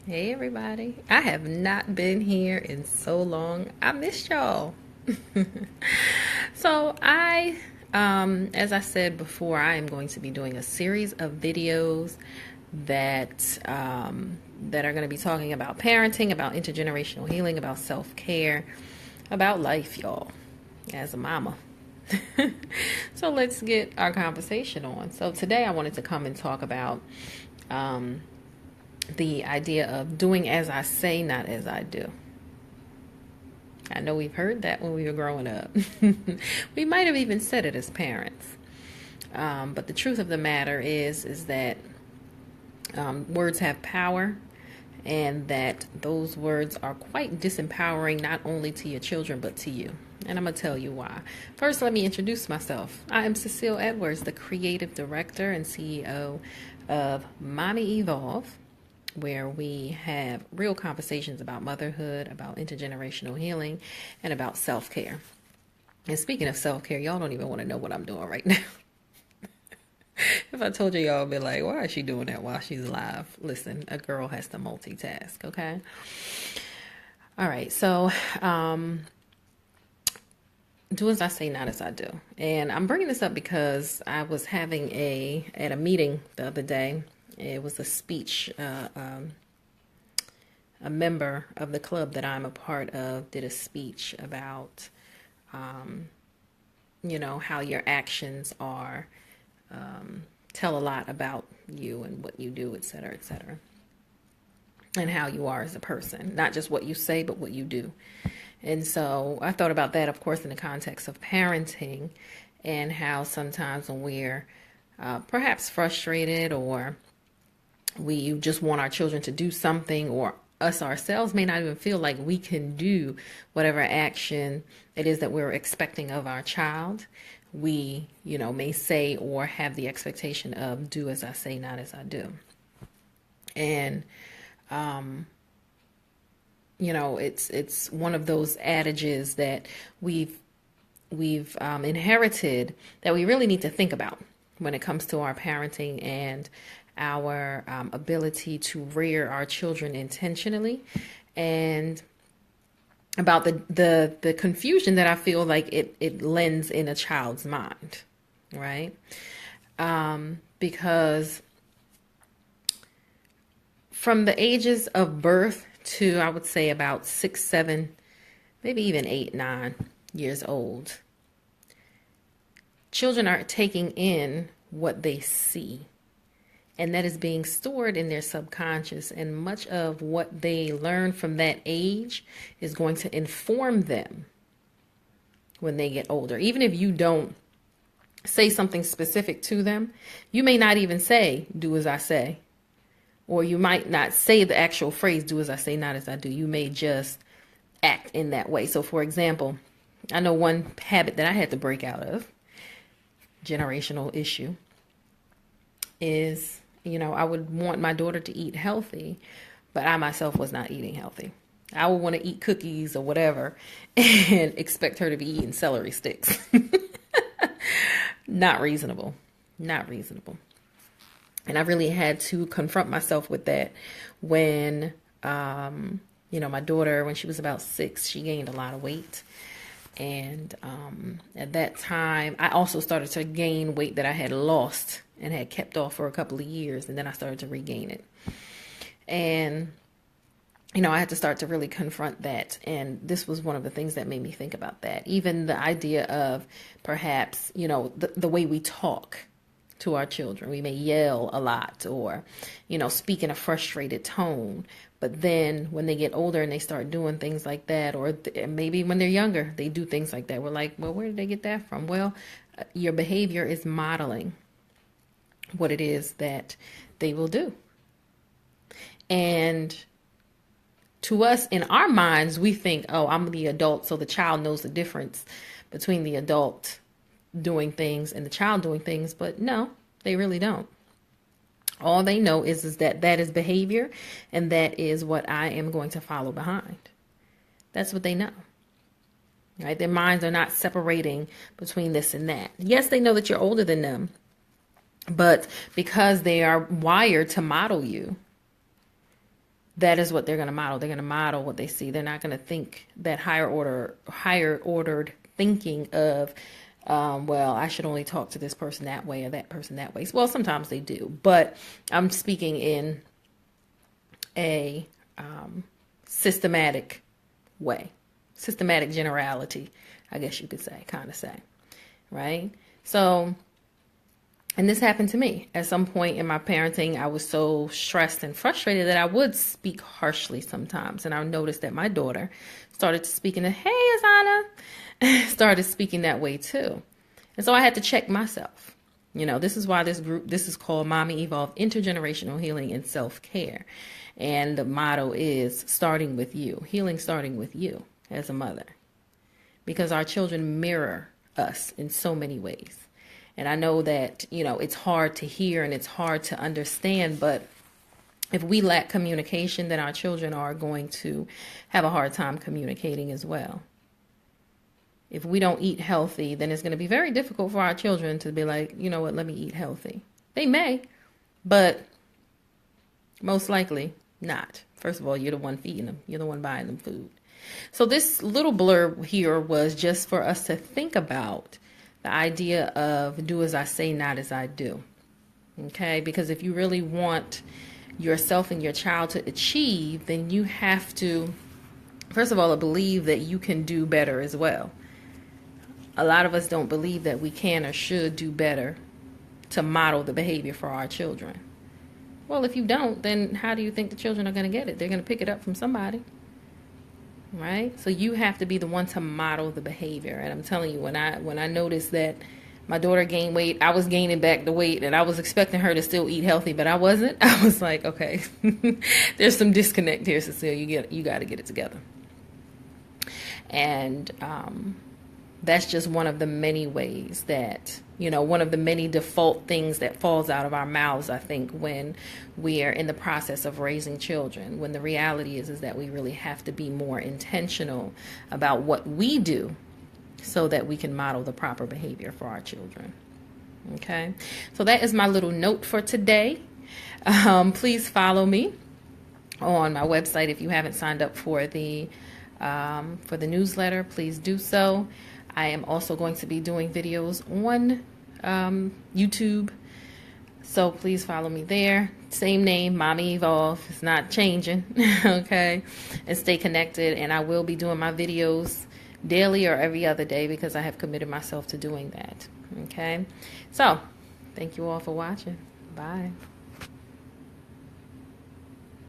Hey everybody. I have not been here in so long. I missed y'all. So as I said before, I am going to be doing a series of videos that are going to be talking about parenting, about intergenerational healing, about self-care, about life, y'all, as a mama. So let's get our conversation on. So today I wanted to come and talk about um, the idea of doing as I say, not as I do. I know we've heard that when we were growing up. We might have even said it as parents. But the truth of the matter is that words have power, and that those words are quite disempowering, not only to your children, but to you. And I'm going to tell you why. First, let me introduce myself. I am Cecile Edwards, the creative director and CEO of Mommy Evolve, where we have real conversations about motherhood, about intergenerational healing, and about self care. And speaking of self care, y'all don't even want to know what I'm doing right now. If I told you, y'all would be like, why is she doing that while she's alive? Listen, a girl has to multitask, okay? All right, so do as I say, not as I do. And I'm bringing this up because I was having at a meeting the other day. It was a speech. A member of the club that I'm a part of did a speech about, how your actions are tell a lot about you and what you do, et cetera, et cetera, and how you are as a person, not just what you say, but what you do. And so I thought about that, of course, in the context of parenting, and how sometimes when we're perhaps frustrated, or we just want our children to do something, or us ourselves may not even feel like we can do whatever action it is that we're expecting of our child, we, may say or have the expectation of do as I say, not as I do. And, it's one of those adages that we've inherited that we really need to think about when it comes to our parenting and our ability to rear our children intentionally, and about the confusion that I feel like it lends in a child's mind, right? Because from the ages of birth to, I would say, about 6, 7, maybe even 8, 9 years old, children are taking in what they see, and that is being stored in their subconscious. And much of what they learn from that age is going to inform them when they get older. Even if you don't say something specific to them, you may not even say, do as I say. Or you might not say the actual phrase, do as I say, not as I do. You may just act in that way. So, for example, I know one habit that I had to break out of, generational issue, is, I would want my daughter to eat healthy, but I myself was not eating healthy. I would want to eat cookies or whatever and expect her to be eating celery sticks. Not reasonable. Not reasonable. And I really had to confront myself with that when, my daughter, when she was about 6, she gained a lot of weight. And at that time, I also started to gain weight that I had lost and had kept off for a couple of years. And then I started to regain it. And, I had to start to really confront that. And this was one of the things that made me think about that. Even the idea of perhaps, the way we talk to our children. We may yell a lot, or, speak in a frustrated tone. But then when they get older and they start doing things like that, or maybe when they're younger, they do things like that. We're like, well, where did they get that from? Well, your behavior is modeling what it is that they will do. And to us, in our minds, we think, oh, I'm the adult, so the child knows the difference between the adult doing things and the child doing things. But no, they really don't. All they know is that is behavior, and that is what I am going to follow behind. That's what they know. Right? Their minds are not separating between this and that. Yes, they know that you're older than them, but because they are wired to model you, that is what they're going to model. They're going to model what they see. They're not going to think that higher ordered thinking of, well, I should only talk to this person that way or that person that way. Well, sometimes they do, but I'm speaking in a systematic way, systematic generality, I guess you could say, kind of say, right? So, and this happened to me at some point in my parenting. I was so stressed and frustrated that I would speak harshly sometimes. And I noticed that my daughter started speaking, hey, Azana, started speaking that way too. And so I had to check myself. You know, this is why this is called Mommy Evolve Intergenerational Healing and Self-Care. And the motto is starting with you, healing starting with you as a mother. Because our children mirror us in so many ways. And I know that, you know, it's hard to hear and it's hard to understand, but if we lack communication, then our children are going to have a hard time communicating as well. If we don't eat healthy, then it's going to be very difficult for our children to be like, you know what, let me eat healthy. They may, but most likely not. First of all, you're the one feeding them. You're the one buying them food. So this little blurb here was just for us to think about the idea of do as I say, not as I do. Okay? Because if you really want yourself and your child to achieve, then you have to, first of all, believe that you can do better as well. A lot of us don't believe that we can or should do better to model the behavior for our children. Well, if you don't, then how do you think the children are going to get it? They're going to pick it up from somebody. Right? So you have to be the one to model the behavior. And I'm telling you, when I noticed that my daughter gained weight, I was gaining back the weight, and I was expecting her to still eat healthy, but I wasn't. I was like, okay, there's some disconnect here, Cecilia. You got to get it together. And that's just one of the many ways that, you know, one of the many default things that falls out of our mouths, I think, when we are in the process of raising children, when the reality is that we really have to be more intentional about what we do so that we can model the proper behavior for our children. Okay, so that is my little note for today. Please follow me on my website. If you haven't signed up for the newsletter, please do so. I am also going to be doing videos on YouTube, so please follow me there. Same name, Mommy Evolve. It's not changing, okay? And stay connected, and I will be doing my videos daily or every other day because I have committed myself to doing that, okay? So, thank you all for watching. Bye.